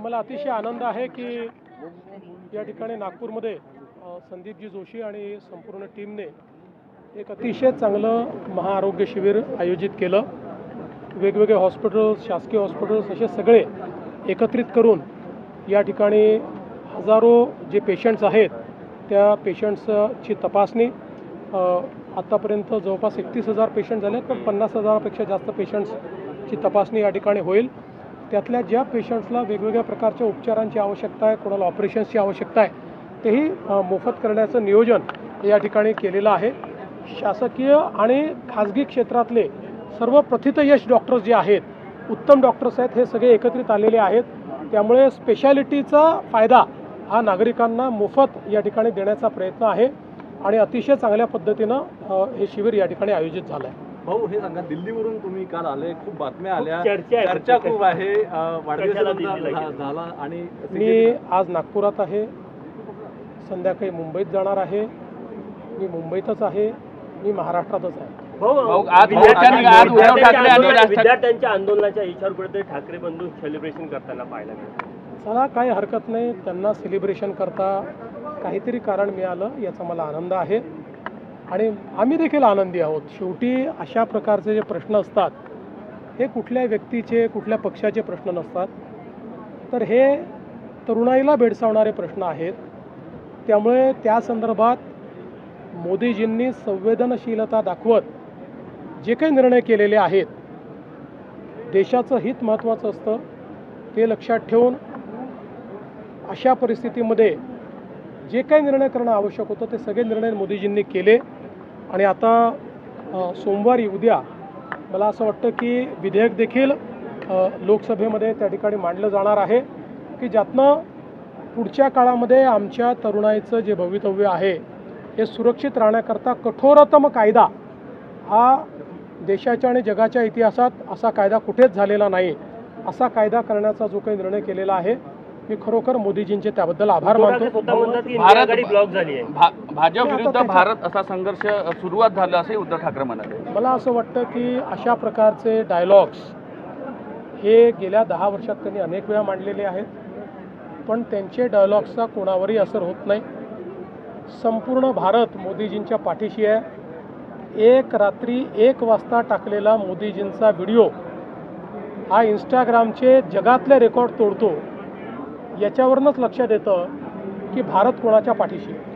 मला अतिशय आनंद आहे की या ठिकाणी नागपूरमध्ये संदीपजी जोशी आणि संपूर्ण टीमने एक अतिशय चांगलं महाआरोग्य शिबिर आयोजित केलं। वेगवेगळे हॉस्पिटल्स, शासकीय हॉस्पिटल्स असे सगळे एकत्रित करून या ठिकाणी हजारो जे पेशंट्स आहेत त्या पेशंट्सची तपासणी आतापर्यंत जवळपास 31,000 पेशंट झाले, पण 50,000पेक्षा जास्त पेशंट्सची तपासणी या ठिकाणी होईल। त्यातल्या ज्या पेशंट्सला वेगवेगळ्या प्रकारच्या उपचारांची आवश्यकता आहे, कोणाला ऑपरेशन्सची आवश्यकता आहे, तेही मोफत करण्याचं नियोजन या ठिकाणी केलेलं आहे। शासकीय आणि खाजगी क्षेत्रातले सर्व प्रथितयश डॉक्टर्स जे आहेत, उत्तम डॉक्टर्स आहेत, हे सगळे एकत्रित आलेले आहेत। त्यामुळे स्पेशालिटीचा फायदा हा नागरिकांना मोफत या ठिकाणी देण्याचा प्रयत्न आहे आणि अतिशय चांगल्या पद्धतीनं हे शिबिर या ठिकाणी आयोजित झालं आहे। भाऊ, हे सांगा, दिल्लीवरून तुम्ही काल आले, खूप बातम्या आल्या, चर्चा खूप आहे, वाढदिवस झाला आणि मी आज नागपुरात आहे, संध्याकाळी मुंबईत जाणार आहे, मी मुंबईतच आहे, मी महाराष्ट्रातच आहे। विद्यार्थ्यांच्या आंदोलनाच्या इच्छावर कुठेतरी ठाकरे बंधू सेलिब्रेशन करताना पाहायला मिळालं। चला, काही हरकत नाही, त्यांना सेलिब्रेशन करता काहीतरी कारण मिळालं याचा मला आनंद आहे आणि आम्ही देखील आनंदी आहोत। शेवटी अशा प्रकारचे जे प्रश्न असतात हे कुठल्या व्यक्तीचे, कुठल्या पक्षाचे प्रश्न नसतात, तर हे तरुणाईला भेडसावणारे प्रश्न आहेत। त्यामुळे त्या संदर्भात मोदीजींनी संवेदनशीलता दाखवत जे काही निर्णय केलेले आहेत, देशाचं हित महत्त्वाचं असतं, ते लक्षात ठेवून अशा परिस्थितीमध्ये जे काही निर्णय करणं आवश्यक होतं ते सगळे निर्णय मोदीजींनी केले आणि आता सोमवारी उद्या मला असं वाटतं की विधेयक देखील लोकसभेमध्ये त्या ठिकाणी मांडलं जाणार आहे की ज्यातनं पुढच्या काळामध्ये आमच्या तरुणाईचं जे भवितव्य आहे हे सुरक्षित राहण्याकरता कठोरतम कायदा हा देशाच्या आणि जगाच्या इतिहासात असा कायदा कुठेच झालेला नाही, असा कायदा करण्याचा जो काही निर्णय केलेला आहे, मी खरोखर मोदीजींचे त्याबद्दल आभार मानतो। भाजप विरुद्ध भारत असा संघर्ष सुरुवात झाला असे उद्धव ठाकरे म्हणाले। मला असं वाटतं की अशा प्रकारचे डायलॉग्स हे गेल्या 10 वर्षात त्यांनी अनेक वेळा मांडलेले आहेत, पण त्यांचे डायलॉग्सचा कोणावरही असर होत नाही। संपूर्ण भारत मोदीजींच्या पाठीशी आहे। एक रात्री 1 वाजता टाकलेला मोदीजींचा व्हिडिओ हा इंस्टाग्रामचे जगातले रेकॉर्ड तोडतो, याच्यावरूनच लक्षात येतं की भारत कोणाच्या पाठीशी आहे।